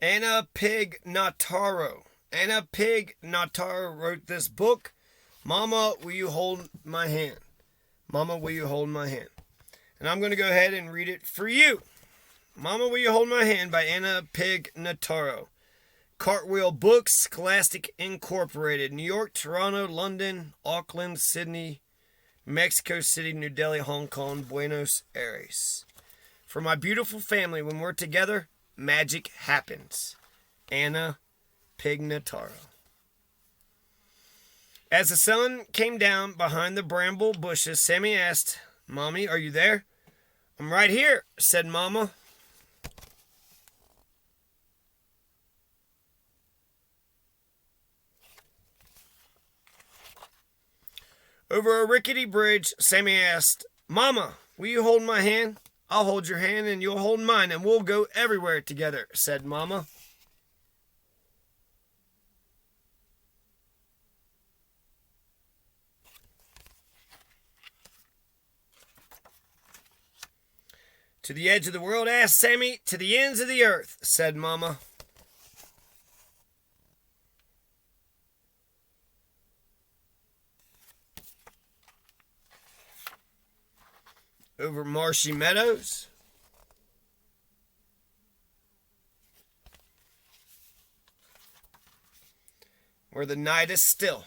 Anna Pig Nataro. Anna Pig Nataro wrote this book. Mama, will you hold my hand? Mama, will you hold my hand? And I'm going to go ahead and read it for you. Mama, Will You Hold My Hand by Anna Pig Nataro. Cartwheel Books, Scholastic Incorporated. New York, Toronto, London, Auckland, Sydney, Mexico City, New Delhi, Hong Kong, Buenos Aires. For my beautiful family, when we're together, magic happens. Anna Pig Nataro. As the sun came down behind the bramble bushes, Sammy asked, Mommy, are you there? I'm right here, said Mama. Over a rickety bridge, Sammy asked, Mama, will you hold my hand? I'll hold your hand and you'll hold mine and we'll go everywhere together, said Mama. To the edge of the world, asked Sammy. To the ends of the earth, said Mama. Over marshy meadows, where the night is still.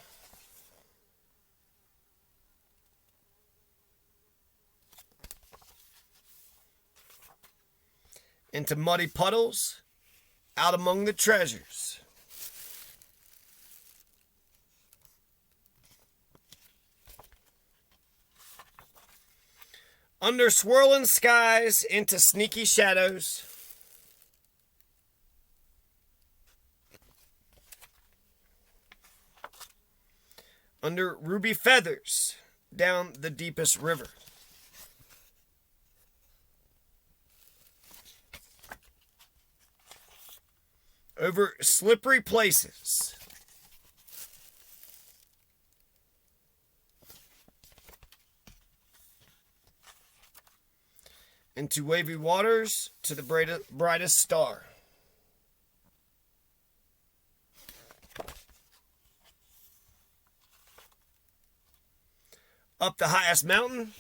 Into muddy puddles, out among the treasures. Under swirling skies, into sneaky shadows. Under ruby feathers, down the deepest river. Over slippery places. Into wavy waters, to the brightest star. Up the highest mountain.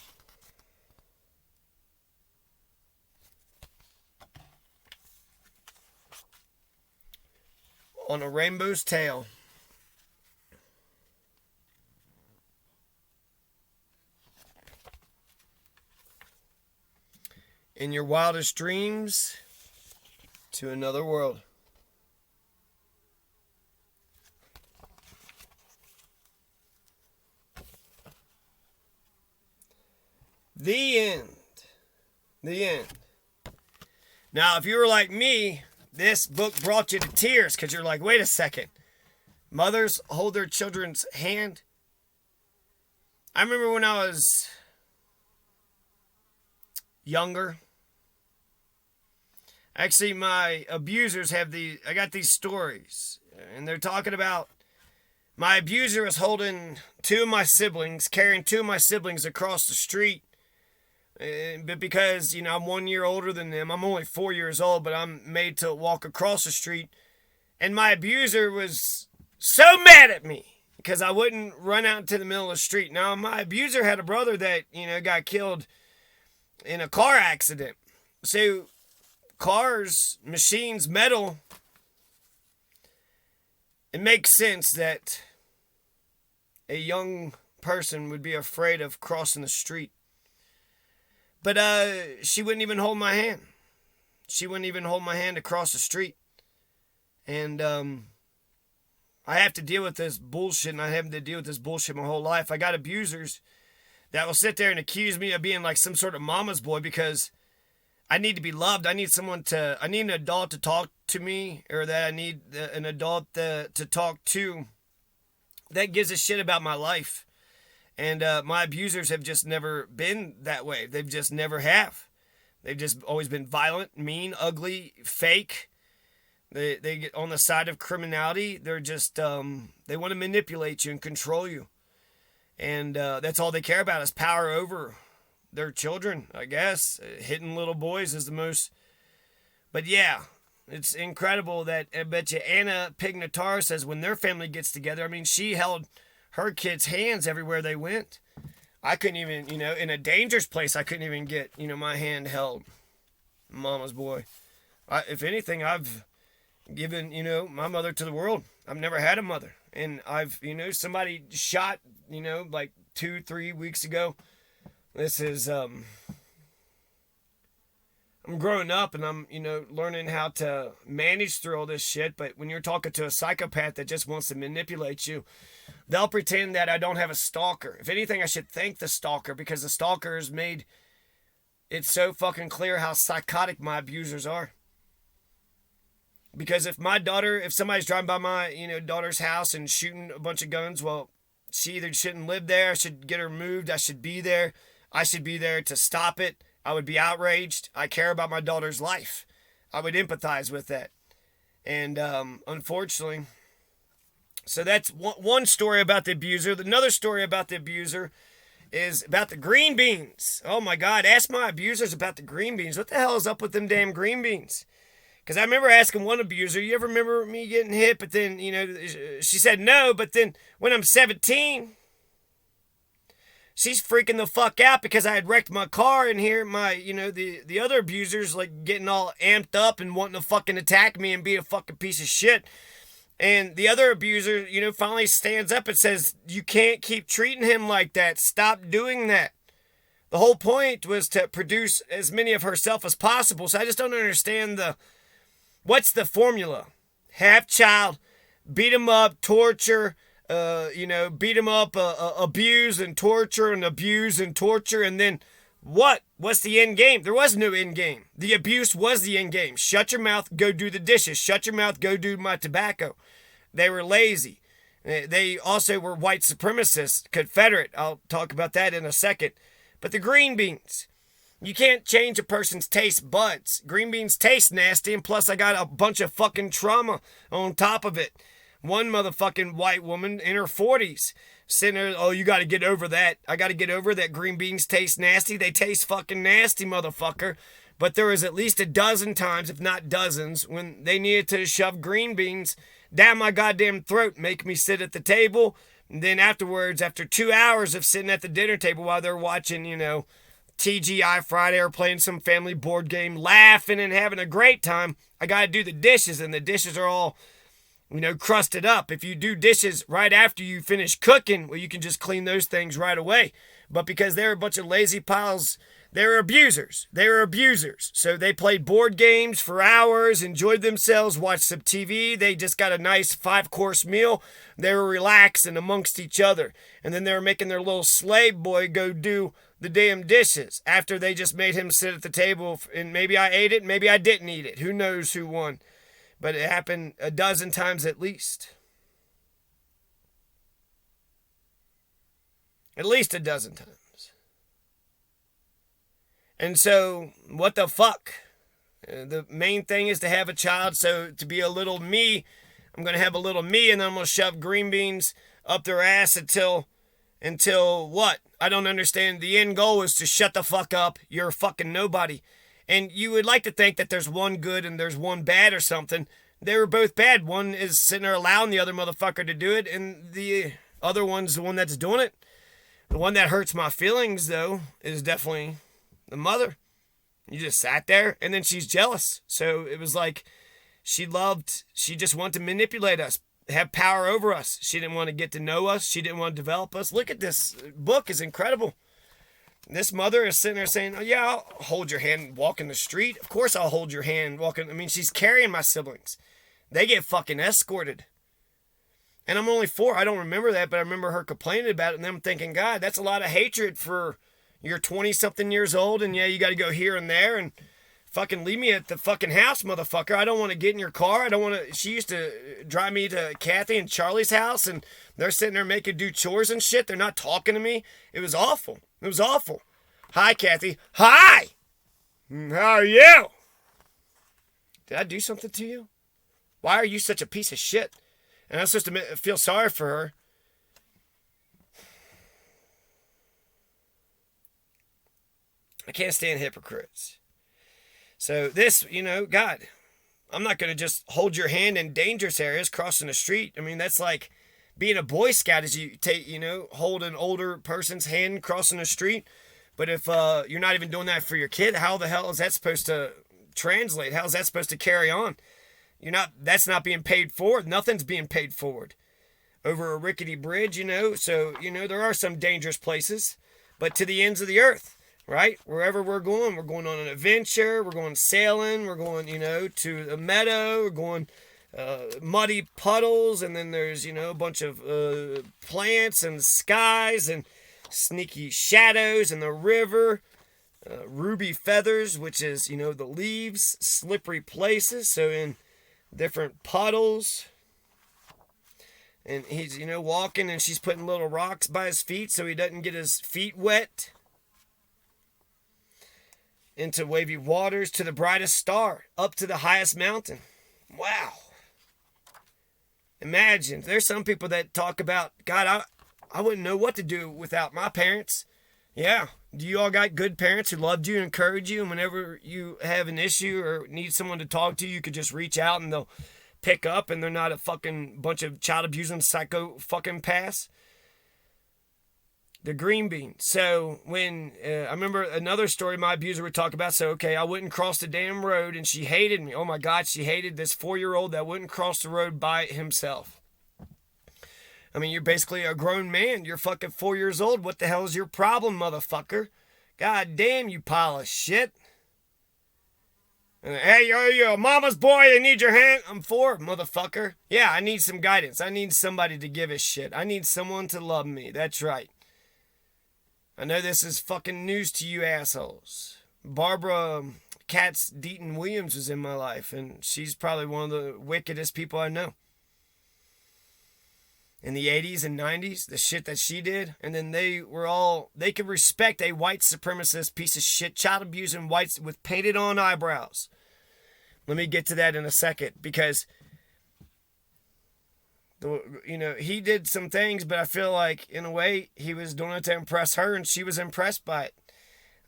On a rainbow's tail. In your wildest dreams, to another world. The end. The end. Now, if you were like me, this book brought you to tears because you're like, wait a second. Mothers hold their children's hand. I remember when I was younger. Actually, my abusers I got these stories. And they're talking about my abuser was holding carrying two of my siblings across the street. But because, I'm 1 year older than them, I'm only 4 years old, but I'm made to walk across the street. And my abuser was so mad at me because I wouldn't run out into the middle of the street. Now, my abuser had a brother that, got killed in a car accident. So, cars, machines, metal, it makes sense that a young person would be afraid of crossing the street. But she wouldn't even hold my hand. She wouldn't even hold my hand across the street. And I have to deal with this bullshit, and I have to deal with this bullshit my whole life. I got abusers that will sit there and accuse me of being like some sort of mama's boy because I need to be loved. I need an adult to talk to me, or that I need an adult to talk to that gives a shit about my life. And my abusers have just never been that way. They've just never have. They've just always been violent, mean, ugly, fake. They get on the side of criminality. They're just, they want to manipulate you and control you. And that's all they care about is power over their children, I guess. Hitting little boys is the most. But yeah, It's incredible that I bet you Anna Pignataro says when their family gets together, I mean, she held her kids' hands everywhere they went. I couldn't even, in a dangerous place, I couldn't even get, my hand held. Mama's boy. If anything, I've given, my mother to the world. I've never had a mother. And I've, somebody shot, like 2-3 weeks ago. This is, I'm growing up and I'm, learning how to manage through all this shit. But when you're talking to a psychopath that just wants to manipulate you, they'll pretend that I don't have a stalker. If anything, I should thank the stalker because the stalker has made it so fucking clear how psychotic my abusers are. Because if somebody's driving by my, daughter's house and shooting a bunch of guns, well, she either shouldn't live there, I should get her moved, I should be there. I should be there to stop it. I would be outraged. I care about my daughter's life. I would empathize with that. And unfortunately, so that's one story about the abuser. Another story about the abuser is about the green beans. Oh my God, ask my abusers about the green beans. What the hell is up with them damn green beans? Because I remember asking one abuser, you ever remember me getting hit? But then, she said no. But then when I'm 17, she's freaking the fuck out because I had wrecked my car and here the other abusers like getting all amped up and wanting to fucking attack me and be a fucking piece of shit. And the other abuser, finally stands up and says, you can't keep treating him like that. Stop doing that. The whole point was to produce as many of herself as possible. So I just don't understand what's the formula? Have child, beat him up, torture, beat him up, abuse and torture and abuse and torture. And then what? What's the end game? There was no end game. The abuse was the end game. Shut your mouth, go do the dishes. Shut your mouth, go do my tobacco. They were lazy. They also were white supremacists, Confederate. I'll talk about that in a second. But the green beans. You can't change a person's taste buds. Green beans taste nasty, and plus I got a bunch of fucking trauma on top of it. One motherfucking white woman in her 40s sitting there, oh, you got to get over that. I got to get over that green beans taste nasty. They taste fucking nasty, motherfucker. But there was at least a dozen times, if not dozens, when they needed to shove green beans down my goddamn throat, make me sit at the table. And then afterwards, after 2 hours of sitting at the dinner table while they're watching, TGI Friday or playing some family board game, laughing and having a great time, I got to do the dishes, and the dishes are all, crusted up. If you do dishes right after you finish cooking, well, you can just clean those things right away. But because they're a bunch of lazy piles, they were abusers. So they played board games for hours, enjoyed themselves, watched some TV. They just got a nice 5-course meal. They were relaxing amongst each other. And then they were making their little slave boy go do the damn dishes after they just made him sit at the table. And maybe I ate it, maybe I didn't eat it. Who knows who won? But it happened a dozen times at least. At least a dozen times. And so, what the fuck? The main thing is to have a child, so to be a little me, I'm going to have a little me, and then I'm going to shove green beans up their ass until what? I don't understand. The end goal is to shut the fuck up. You're a fucking nobody. And you would like to think that there's one good and there's one bad or something. They were both bad. One is sitting there allowing the other motherfucker to do it, and the other one's the one that's doing it. The one that hurts my feelings, though, is definitely the mother. You just sat there, and then she's jealous. So it was like she just wanted to manipulate us, have power over us. She didn't want to get to know us. She didn't want to develop us. Look at this book. It's incredible. This mother is sitting there saying, oh, yeah, I'll hold your hand walking the street. Of course I'll hold your hand walking. I mean, she's carrying my siblings. They get fucking escorted. And I'm only 4. I don't remember that, but I remember her complaining about it. And I'm thinking, God, that's a lot of hatred for you're 20-something years old. And yeah, you got to go here and there and fucking leave me at the fucking house, motherfucker. I don't want to get in your car. I don't want to. She used to drive me to Kathy and Charlie's house. And they're sitting there making do chores and shit. They're not talking to me. It was awful. It was awful. Hi, Kathy. Hi! How are you? Did I do something to you? Why are you such a piece of shit? And I was supposed to feel sorry for her. I can't stand hypocrites. So this, God, I'm not going to just hold your hand in dangerous areas crossing the street. I mean, that's like being a Boy Scout is you take, hold an older person's hand crossing the street. But if you're not even doing that for your kid, how the hell is that supposed to translate? How is that supposed to carry on? That's not being paid forward. Nothing's being paid forward over a rickety bridge, So, there are some dangerous places, but to the ends of the earth, right? Wherever we're going on an adventure, we're going sailing, we're going, to a meadow, we're going muddy puddles, and then there's, a bunch of plants and skies and sneaky shadows in the river, ruby feathers, which is, the leaves, slippery places, so in different puddles. And he's, walking, and she's putting little rocks by his feet so he doesn't get his feet wet. Into wavy waters, to the brightest star, up to the highest mountain. Wow. Imagine, there's some people that talk about, God, I wouldn't know what to do without my parents. Yeah. Do you all got good parents who loved you and encouraged you? And whenever you have an issue or need someone to talk to, you could just reach out and they'll pick up, and they're not a fucking bunch of child abusing psycho fucking pass. The green bean. So when I remember another story my abuser would talk about. So, okay, I wouldn't cross the damn road, and she hated me. Oh my God, she hated this 4-year-old that wouldn't cross the road by himself. I mean, you're basically a grown man. You're fucking 4 years old. What the hell is your problem, motherfucker? God damn, you pile of shit. Hey, you're a mama's boy. I need your hand. I'm 4, motherfucker. Yeah, I need some guidance. I need somebody to give a shit. I need someone to love me. That's right. I know this is fucking news to you assholes. Barbara Katz Deaton Williams was in my life, and she's probably one of the wickedest people I know. In the 80s and 90s, the shit that she did, and then they could respect a white supremacist piece of shit, child abusing whites with painted on eyebrows. Let me get to that in a second, because he did some things, but I feel like in a way he was doing it to impress her, and she was impressed by it.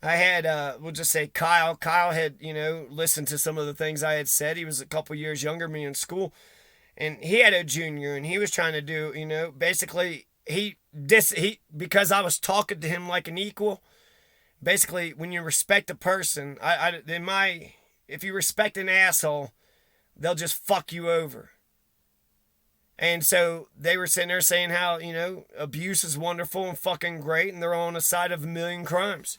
I had, we'll just say Kyle. Kyle had, listened to some of the things I had said. He was a couple years younger than me in school. And he had a junior, and he was trying to do, basically, because I was talking to him like an equal. Basically, when you respect a person, if you respect an asshole, they'll just fuck you over. And so they were sitting there saying how, abuse is wonderful and fucking great, and they're all on the side of a million crimes.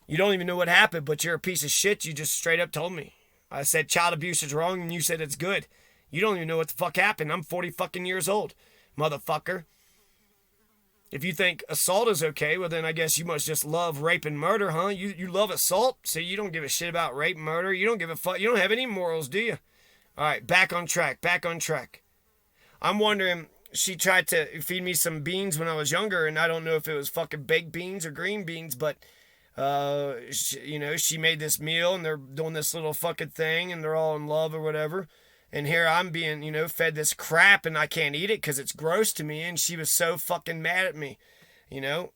You don't even know what happened, but you're a piece of shit. You just straight up told me. I said child abuse is wrong, and you said it's good. You don't even know what the fuck happened. I'm 40 fucking years old, motherfucker. If you think assault is okay, well then I guess you must just love rape and murder, huh? You love assault, so you don't give a shit about rape and murder. You don't give a fuck. You don't have any morals, do you? All right, back on track. I'm wondering, she tried to feed me some beans when I was younger, and I don't know if it was fucking baked beans or green beans, but she made this meal, and they're doing this little fucking thing, and they're all in love or whatever. And here I'm being, fed this crap, and I can't eat it because it's gross to me. And she was so fucking mad at me.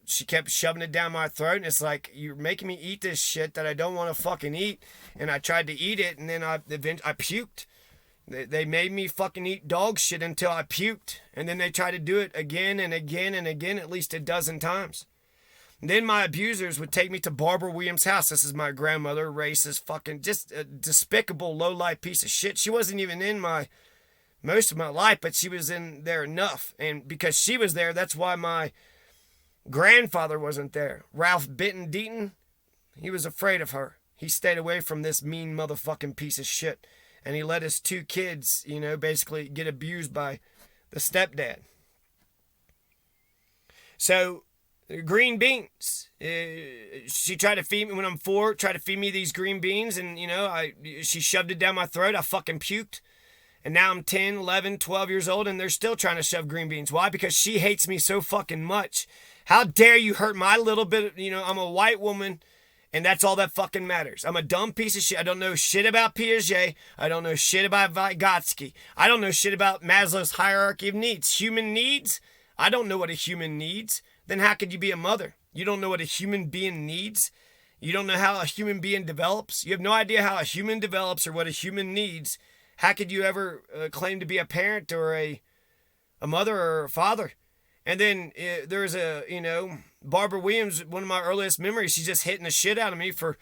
She kept shoving it down my throat. And it's like, you're making me eat this shit that I don't want to fucking eat. And I tried to eat it, and then I puked. They made me fucking eat dog shit until I puked. And then they tried to do it again and again and again, at least a dozen times. Then my abusers would take me to Barbara Williams' house. This is my grandmother, racist, fucking just a despicable, low-life piece of shit. She wasn't even in most of my life, but she was in there enough. And because she was there, that's why my grandfather wasn't there. Ralph Benton Deaton, he was afraid of her. He stayed away from this mean motherfucking piece of shit. And he let his 2 kids, basically get abused by the stepdad. So, green beans. She tried to feed me when I'm 4, tried to feed me these green beans, and, she shoved it down my throat. I fucking puked. And now I'm 10, 11, 12 years old, and they're still trying to shove green beans. Why? Because she hates me so fucking much. How dare you hurt my little bit of, I'm a white woman, and that's all that fucking matters. I'm a dumb piece of shit. I don't know shit about Piaget. I don't know shit about Vygotsky. I don't know shit about Maslow's hierarchy of needs. Human needs? I don't know what a human needs. Then how could you be a mother? You don't know what a human being needs. You don't know how a human being develops. You have no idea how a human develops or what a human needs. How could you ever claim to be a parent or a mother or a father? And then there's Barbara Williams, one of my earliest memories, she's just hitting the shit out of me for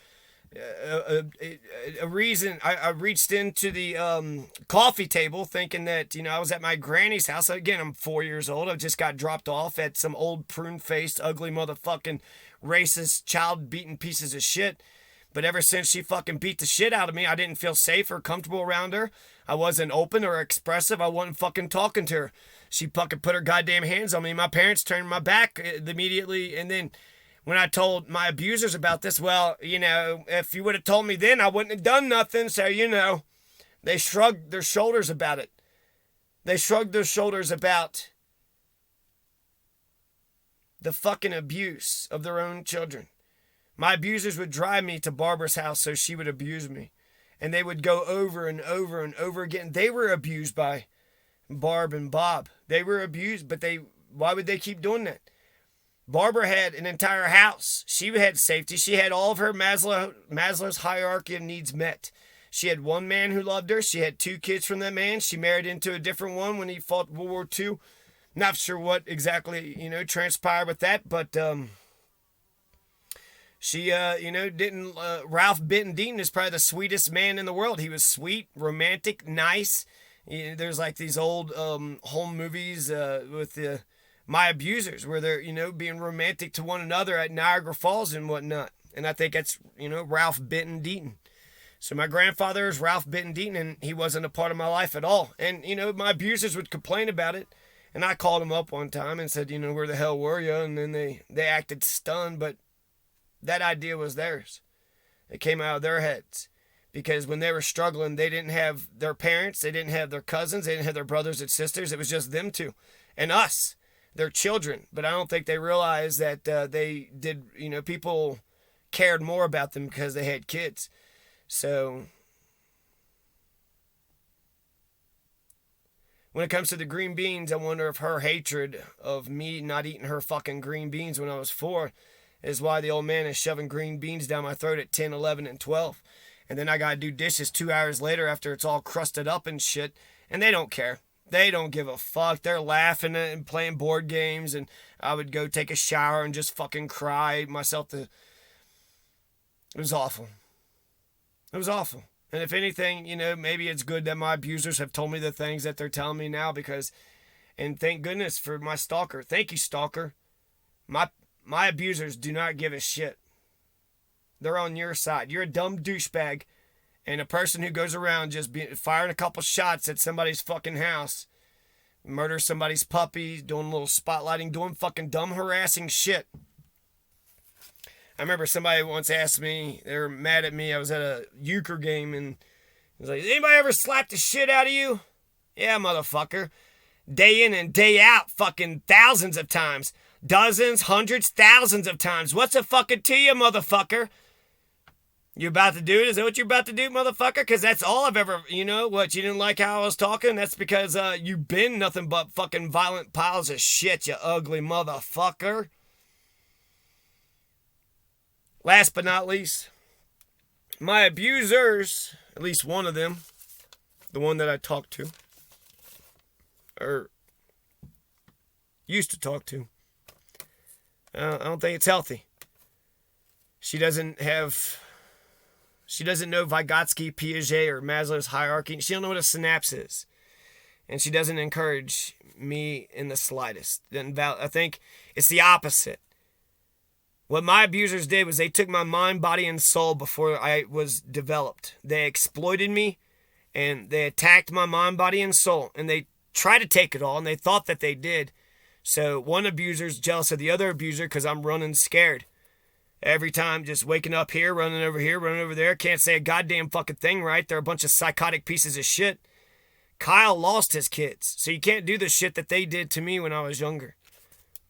a reason. I reached into the coffee table thinking that, I was at my granny's house. Again, I'm 4 years old. I just got dropped off at some old prune-faced, ugly motherfucking racist, child-beating pieces of shit. But ever since she fucking beat the shit out of me, I didn't feel safe or comfortable around her. I wasn't open or expressive. I wasn't fucking talking to her. She fucking put her goddamn hands on me. My parents turned my back immediately. And then when I told my abusers about this, well, if you would have told me then, I wouldn't have done nothing. So, they shrugged their shoulders about it. They shrugged their shoulders about the fucking abuse of their own children. My abusers would drive me to Barbara's house so she would abuse me. And they would go over and over and over again. They were abused by Barb and Bob. They were abused, but why would they keep doing that? Barbara had an entire house. She had safety. She had all of her Maslow's hierarchy of needs met. She had one man who loved her. She had 2 kids from that man. She married into a different one when he fought World War II. Not sure what exactly, transpired with that, but she, didn't. Ralph Bittendean is probably the sweetest man in the world. He was sweet, romantic, nice. There's like these old home movies with my abusers where they're, being romantic to one another at Niagara Falls and whatnot. And I think that's, Ralph Bittendean. So my grandfather is Ralph Bittendean, and he wasn't a part of my life at all. And, my abusers would complain about it. And I called him up one time and said, where the hell were you? And then they acted stunned, but that idea was theirs. It came out of their heads. Because when they were struggling, they didn't have their parents, they didn't have their cousins, they didn't have their brothers and sisters. It was just them two. And us, their children. But I don't think they realized that they did, people cared more about them because they had kids. So when it comes to the green beans, I wonder if her hatred of me not eating her fucking green beans when I was 4 is why the old man is shoving green beans down my throat at 10, 11, and 12. And then I gotta do dishes 2 hours later after it's all crusted up and shit. And they don't care. They don't give a fuck. They're laughing and playing board games. And I would go take a shower and just fucking cry myself to... It was awful. It was awful. And if anything, maybe it's good that my abusers have told me the things that they're telling me now because... And thank goodness for my stalker. Thank you, stalker. My abusers do not give a shit. They're on your side. You're a dumb douchebag and a person who goes around just firing a couple shots at somebody's fucking house, murder somebody's puppy, doing a little spotlighting, doing fucking dumb harassing shit. I remember somebody once asked me, they were mad at me. I was at a euchre game and he was like, anybody ever slapped the shit out of you? Yeah, motherfucker. Day in and day out, fucking thousands of times. Dozens, hundreds, thousands of times. What's it fucking to you, motherfucker? You about to do it? Is that what you're about to do, motherfucker? Because that's all I've ever... What, you didn't like how I was talking? That's because you've been nothing but fucking violent piles of shit, you ugly motherfucker. Last but not least, my abusers, at least one of them, the one that I talked to, or used to talk to, I don't think it's healthy. She doesn't know Vygotsky, Piaget, or Maslow's hierarchy. She don't know what a synapse is. And she doesn't encourage me in the slightest. I think it's the opposite. What my abusers did was they took my mind, body, and soul before I was developed. They exploited me, and they attacked my mind, body, and soul. And they tried to take it all, and they thought that they did. So one abuser's jealous of the other abuser because I'm running scared. Every time, just waking up here, running over there. Can't say a goddamn fucking thing right. They're a bunch of psychotic pieces of shit. Kyle lost his kids. So you can't do the shit that they did to me when I was younger.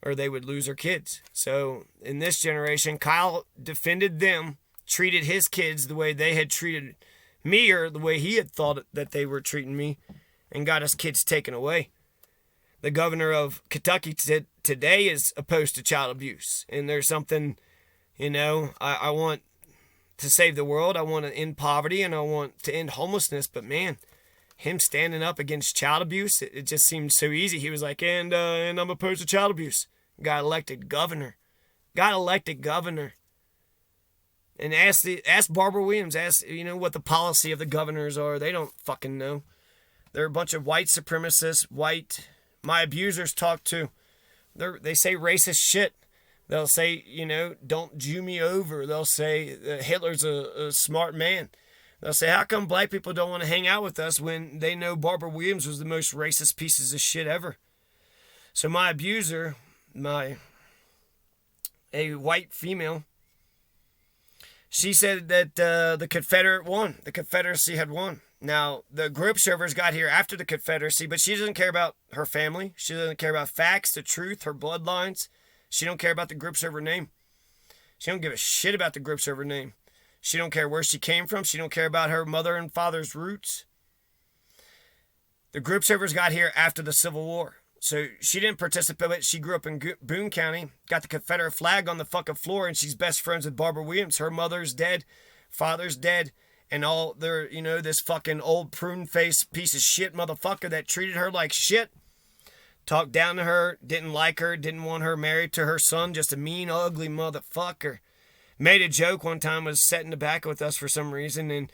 Or they would lose their kids. So in this generation, Kyle defended them, treated his kids the way they had treated me or the way he had thought that they were treating me, and got his kids taken away. The governor of Kentucky today is opposed to child abuse. And there's something... I want to save the world. I want to end poverty and I want to end homelessness. But man, him standing up against child abuse, it just seemed so easy. He was like, and I'm opposed to child abuse. Got elected governor. And ask Barbara Williams, what the policy of the governors are. They don't fucking know. They're a bunch of white supremacists, my abusers talk to. They say racist shit. They'll say, don't Jew me over. They'll say Hitler's a smart man. They'll say, how come black people don't want to hang out with us when they know Barbara Williams was the most racist pieces of shit ever? So my abuser, a white female, she said that the Confederate won. The Confederacy had won. Now, the group servers got here after the Confederacy, but she doesn't care about her family. She doesn't care about facts, the truth, her bloodlines. She don't care about the group server name. She don't give a shit about the group server name. She don't care where she came from. She don't care about her mother and father's roots. The group servers got here after the Civil War. So she didn't participate. She grew up in Boone County, got the Confederate flag on the fucking floor, and she's best friends with Barbara Williams. Her mother's dead, father's dead, and all they're, this fucking old prune-faced piece of shit motherfucker that treated her like shit, talked down to her, didn't like her, didn't want her married to her son, just a mean, ugly motherfucker. Made a joke one time, was sitting in the back with us for some reason, and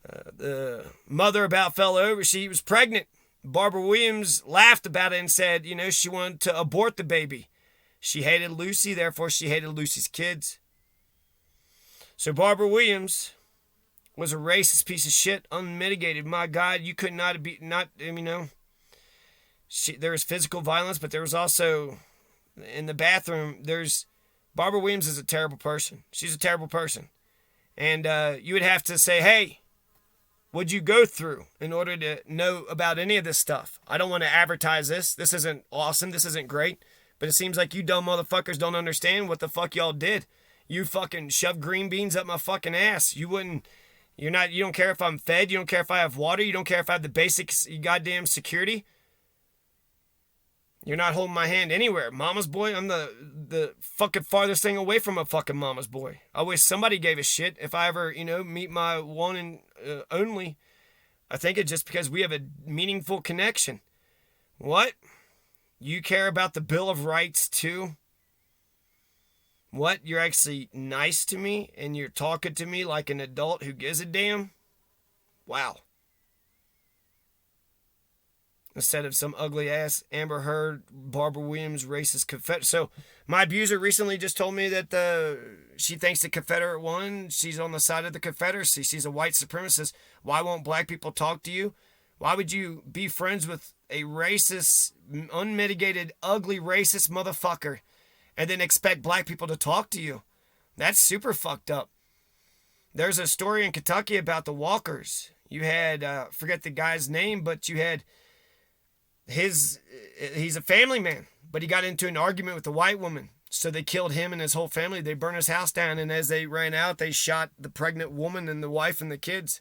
the mother about fell over. She was pregnant. Barbara Williams laughed about it and said, she wanted to abort the baby. She hated Lucy, therefore she hated Lucy's kids. So Barbara Williams was a racist piece of shit, unmitigated. My God, you could not be, there was physical violence, but there was also, in the bathroom, Barbara Williams is a terrible person. She's a terrible person. And you would have to say, hey, what'd you go through in order to know about any of this stuff? I don't want to advertise this. This isn't awesome. This isn't great. But it seems like you dumb motherfuckers don't understand what the fuck y'all did. You fucking shoved green beans up my fucking ass. You don't care if I'm fed. You don't care if I have water. You don't care if I have the basic goddamn security. You're not holding my hand anywhere. Mama's boy, I'm the fucking farthest thing away from a fucking mama's boy. I wish somebody gave a shit if I ever, meet my one and only. I think it's just because we have a meaningful connection. What? You care about the Bill of Rights too? What? You're actually nice to me and you're talking to me like an adult who gives a damn? Wow. Instead of some ugly ass Amber Heard, Barbara Williams, racist Confederate. So my abuser recently just told me that she thinks the Confederate won. She's on the side of the Confederacy. She's a white supremacist. Why won't black people talk to you? Why would you be friends with a racist, unmitigated, ugly, racist motherfucker and then expect black people to talk to you? That's super fucked up. There's a story in Kentucky about the Walkers. You had, forget the guy's name, but you had he's a family man, but he got into an argument with a white woman. So they killed him and his whole family. They burned his house down, and as they ran out, they shot the pregnant woman and the wife and the kids.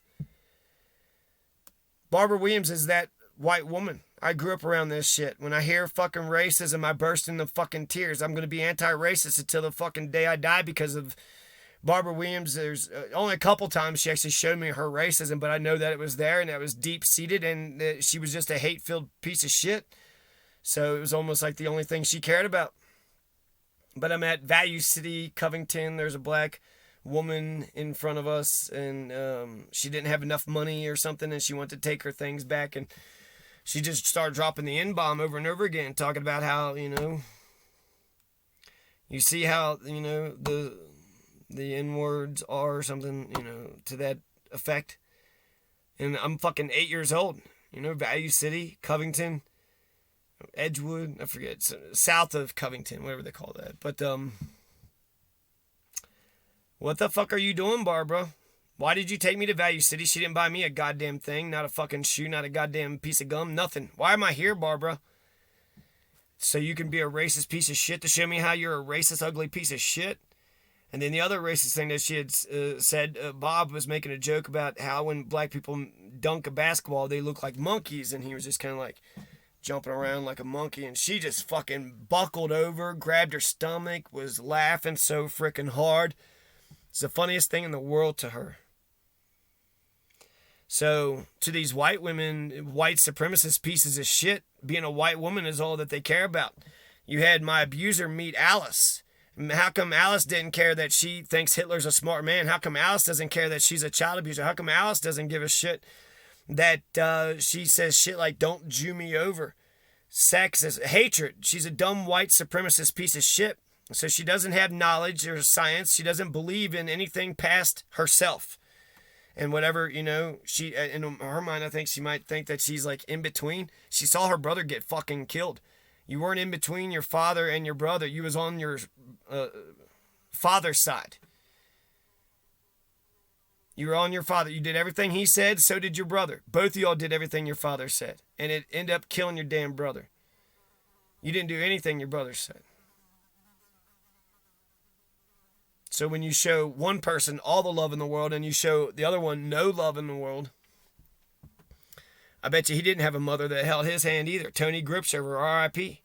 Barbara Williams is that white woman. I grew up around this shit. When I hear fucking racism, I burst into fucking tears. I'm going to be anti-racist until the fucking day I die because of Barbara Williams. There's only a couple times she actually showed me her racism, but I know that it was there and that was deep-seated, and that she was just a hate-filled piece of shit. So it was almost like the only thing she cared about. But I'm at Value City, Covington. There's a black woman in front of us, and she didn't have enough money or something, and she wanted to take her things back, and she just started dropping the N-bomb over and over again, talking about how, you see how, the N-words are or something, to that effect. And I'm fucking 8 years old, Value City, Covington, Edgewood, I forget, south of Covington, whatever they call that. But, what the fuck are you doing, Barbara? Why did you take me to Value City? She didn't buy me a goddamn thing, not a fucking shoe, not a goddamn piece of gum, nothing. Why am I here, Barbara? So you can be a racist piece of shit to show me how you're a racist, ugly piece of shit? And then the other racist thing that she had said, Bob was making a joke about how when black people dunk a basketball, they look like monkeys, and he was just kind of like jumping around like a monkey, and she just fucking buckled over, grabbed her stomach, was laughing so freaking hard. It's the funniest thing in the world to her. So to these white women, white supremacist pieces of shit, being a white woman is all that they care about. You had my abuser meet Alice. How come Alice didn't care that she thinks Hitler's a smart man? How come Alice doesn't care that she's a child abuser? How come Alice doesn't give a shit that she says shit like, don't Jew me over? Sex is hatred. She's a dumb white supremacist piece of shit. So she doesn't have knowledge or science. She doesn't believe in anything past herself. And whatever, she, in her mind, I think she might think that she's like in between. She saw her brother get fucking killed. You weren't in between your father and your brother. You was on your father's side. You were on your father. You did everything he said. So did your brother. Both of y'all did everything your father said. And it ended up killing your damn brother. You didn't do anything your brother said. So when you show one person all the love in the world and you show the other one no love in the world, I bet you he didn't have a mother that held his hand either. Tony Gripshover, R.I.P.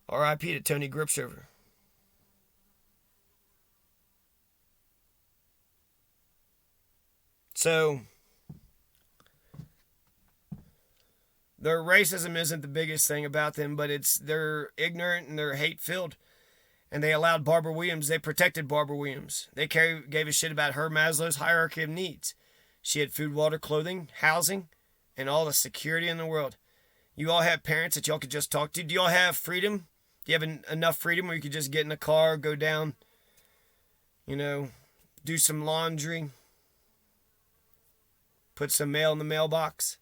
R.I.P. to Tony Gripshover. So, their racism isn't the biggest thing about them, but they're ignorant and they're hate-filled. And they allowed Barbara Williams, they protected Barbara Williams. They gave a shit about her Maslow's hierarchy of needs. She had food, water, clothing, housing, and all the security in the world. You all have parents that y'all could just talk to. Do y'all have freedom? Do you have enough freedom where you could just get in a car, go down, do some laundry, put some mail in the mailbox,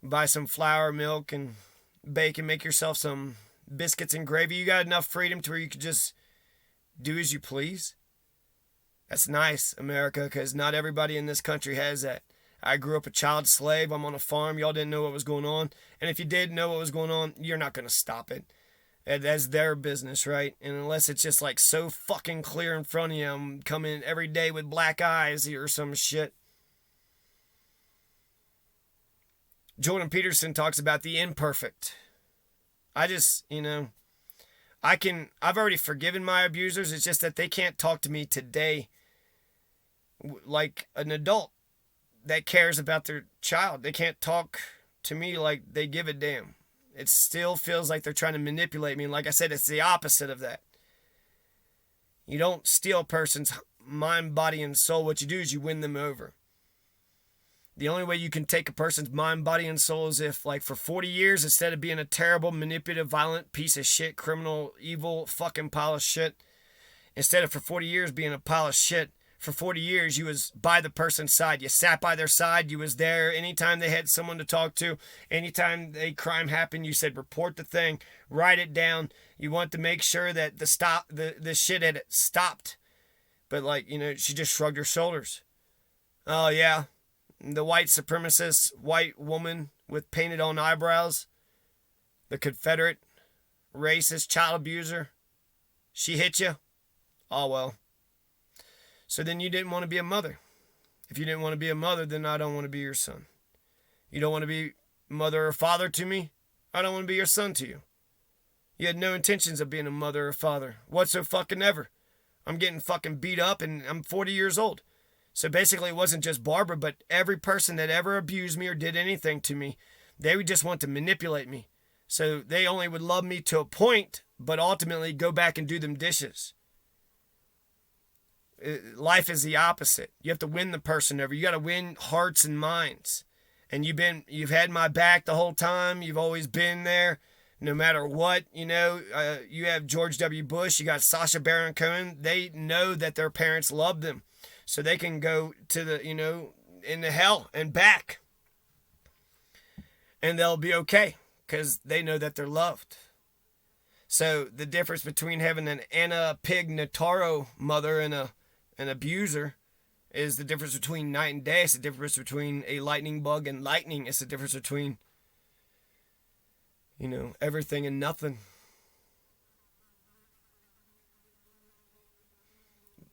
buy some flour, milk, and bacon, make yourself some biscuits and gravy? You got enough freedom to where you could just do as you please? That's nice, America, because not everybody in this country has that. I grew up a child slave. I'm on a farm. Y'all didn't know what was going on. And if you did know what was going on, you're not going to stop it. That's their business, right? And unless it's just like so fucking clear in front of you, I'm coming every day with black eyes or some shit. Jordan Peterson talks about the imperfect. I just, I've already forgiven my abusers. It's just that they can't talk to me today like an adult that cares about their child. They can't talk to me like they give a damn. It still feels like they're trying to manipulate me. And like I said, it's the opposite of that. You don't steal a person's mind, body, and soul. What you do is you win them over. The only way you can take a person's mind, body, and soul is if, like, for 40 years, instead of being a terrible, manipulative, violent piece of shit, criminal, evil, fucking pile of shit, instead of for 40 years being a pile of shit, for 40 years you was by the person's side. You sat by their side. You was there anytime they had someone to talk to. Anytime a crime happened, you said, report the thing, write it down. You want to make sure that the shit had stopped. But, like, she just shrugged her shoulders. Oh, yeah. The white supremacist white woman with painted on eyebrows, the Confederate racist child abuser, she hit you? Oh, well. So then you didn't want to be a mother. If you didn't want to be a mother, then I don't want to be your son. You don't want to be mother or father to me? I don't want to be your son to you. You had no intentions of being a mother or father. Whatsoever. I'm getting fucking beat up and I'm 40 years old. So basically it wasn't just Barbara, but every person that ever abused me or did anything to me, they would just want to manipulate me. So they only would love me to a point, but ultimately go back and do them dishes. Life is the opposite. You have to win the person over. You got to win hearts and minds. And you've had my back the whole time. You've always been there, no matter what. You have George W. Bush. You got Sacha Baron Cohen. They know that their parents love them. So they can go to the, into hell and back. And they'll be okay because they know that they're loved. So the difference between having an Anna Pig Notaro mother and an abuser is the difference between night and day. It's the difference between a lightning bug and lightning. It's the difference between, everything and nothing.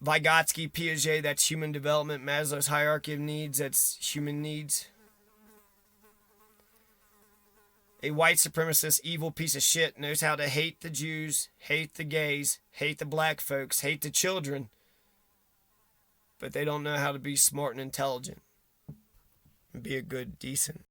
Vygotsky, Piaget, that's human development. Maslow's hierarchy of needs, that's human needs. A white supremacist, evil piece of shit knows how to hate the Jews, hate the gays, hate the black folks, hate the children, but they don't know how to be smart and intelligent and be a good, decent